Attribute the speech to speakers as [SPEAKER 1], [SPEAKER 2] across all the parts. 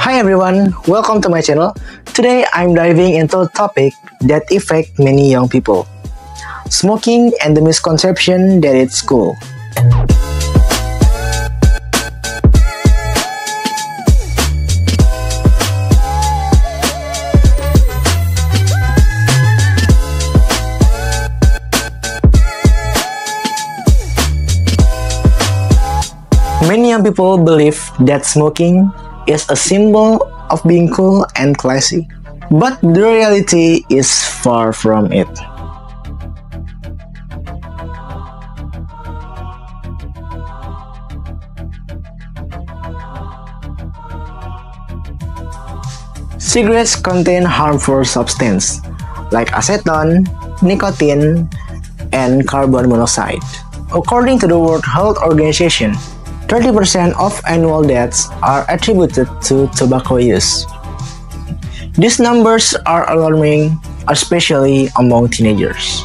[SPEAKER 1] Hi everyone, welcome to my channel. Today I'm diving into a topic that affects many young people. Smoking and the misconception that it's cool. Many young people believe that smoking is a symbol of being cool and classy, but the reality is far from it. Cigarettes contain harmful substances like acetone, nicotine, and carbon monoxide. According to the World Health Organization, 30% of annual deaths are attributed to tobacco use. These numbers are alarming, especially among teenagers.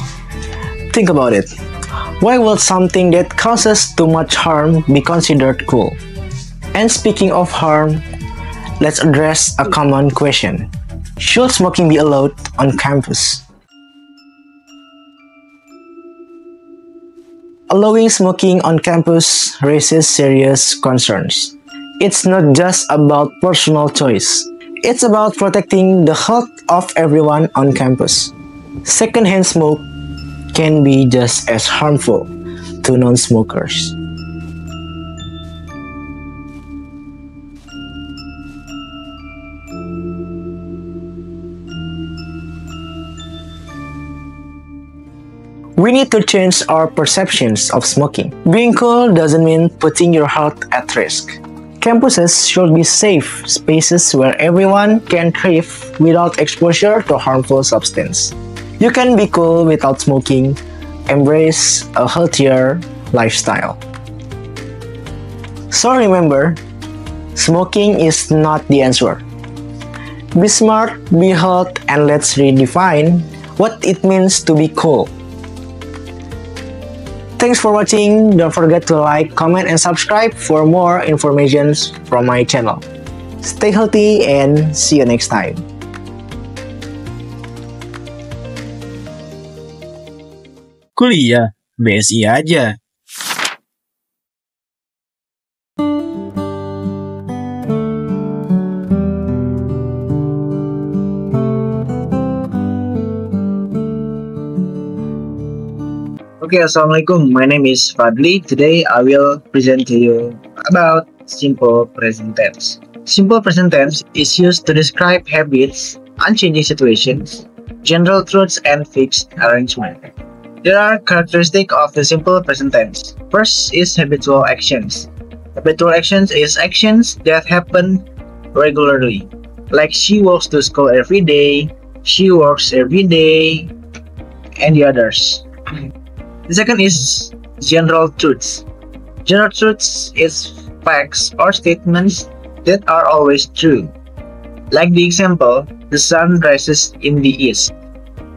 [SPEAKER 1] Think about it. Why would something that causes too much harm be considered cool? And speaking of harm, let's address a common question. Should smoking be allowed on campus? Allowing smoking on campus raises serious concerns. It's not just about personal choice. It's about protecting the health of everyone on campus. Secondhand smoke can be just as harmful to non-smokers. We need to change our perceptions of smoking. Being cool doesn't mean putting your health at risk. Campuses should be safe spaces where everyone can thrive without exposure to harmful substances. You can be cool without smoking. Embrace a healthier lifestyle. So remember, smoking is not the answer. Be smart, be healthy, and let's redefine what it means to be cool. Thanks for watching. Don't forget to like, comment, and subscribe for more information from my channel. Stay healthy and see you next time.
[SPEAKER 2] Kuliah, BSI aja.
[SPEAKER 3] Okay, Assalamualaikum. My name is Fadli. Today I will present to you about simple present tense. Simple present tense is used to describe habits, unchanging situations, general truths, and fixed arrangement. There are characteristics of the simple present tense. First is habitual actions. Habitual actions is actions that happen regularly. Like she walks to school every day, she works every day, and the others. The second is general truths. General truths is facts or statements that are always true. Like the example, the sun rises in the east.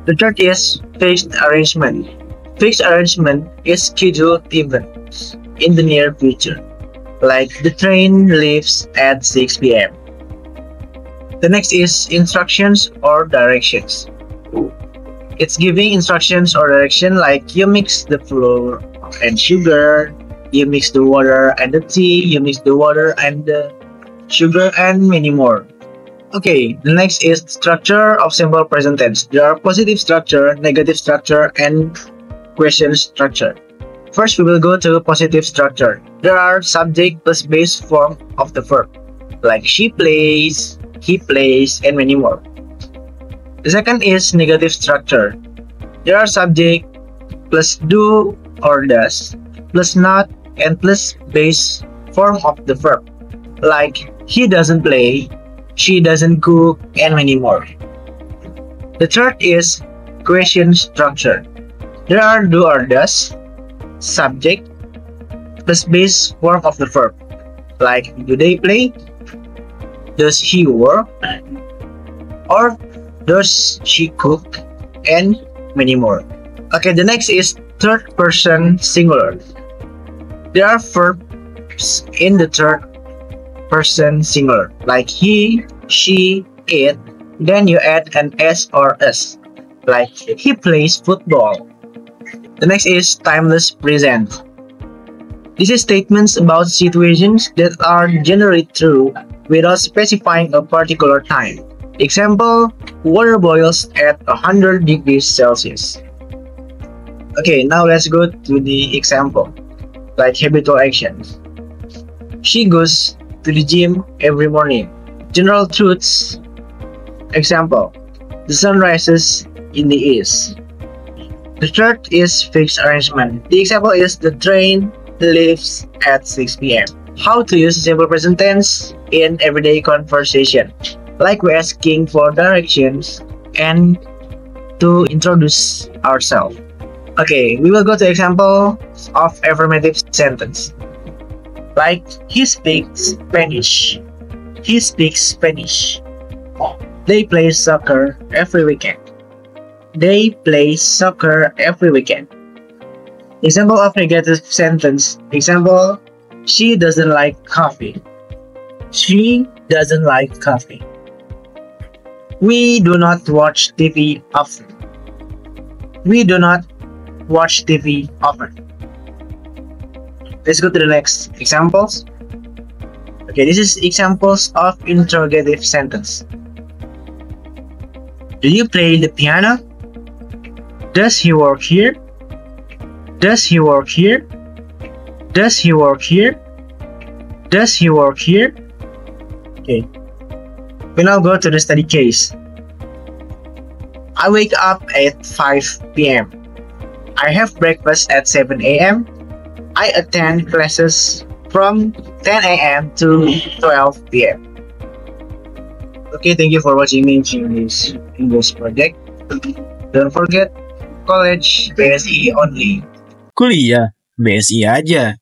[SPEAKER 3] The third is fixed arrangement. Fixed arrangement is scheduled events in the near future. Like the train leaves at 6 p.m. The next is instructions or directions. It's giving instructions or direction like you mix the flour and sugar, you mix the water and the tea, you mix the water and the sugar, and many more. Okay, the next is structure of simple present tense. There are positive structure, negative structure, and question structure. First, we will go to positive structure. There are subject plus base form of the verb, like she plays, he plays, and many more. The second is negative structure. There are subject plus do or does plus not and plus base form of the verb, like he doesn't play, she doesn't cook, and many more. The third is question structure. There are do or does, subject plus base form of the verb, like do they play, does he work, or does she cook, and many more. Okay, the next is third person singular. There are verbs in the third person singular, like he, she, it. Then you add an s or us, like he plays football. The next is timeless present. This is statements about situations that are generally true without specifying a particular time. Example, water boils at 100 degrees Celsius. Okay, now let's go to the example, like habitual actions. She goes to the gym every morning. General truths. Example, the sun rises in the east. The third is fixed arrangement. The example is the train leaves at 6 p.m. How to use simple present tense in everyday conversation, like we're asking for directions and to introduce ourselves. Okay, we will go to example of affirmative sentence. Like, he speaks Spanish. He speaks Spanish. They play soccer every weekend. They play soccer every weekend. Example of negative sentence. Example, she doesn't like coffee. She doesn't like coffee. We do not watch TV often. We do not watch TV often. Let's go to the next examples. Okay, this is examples of interrogative sentence. Do you play the piano? Does he work here? Does he work here? Does he work here? Does he work here? Okay. We now go to the study case. I wake up at 5 p.m. I have breakfast at 7 a.m. I attend classes from 10 a.m. to 12 p.m. Okay, thank you for watching me in this English project. Don't forget, college BSI only.
[SPEAKER 2] Kuliah, BSI aja.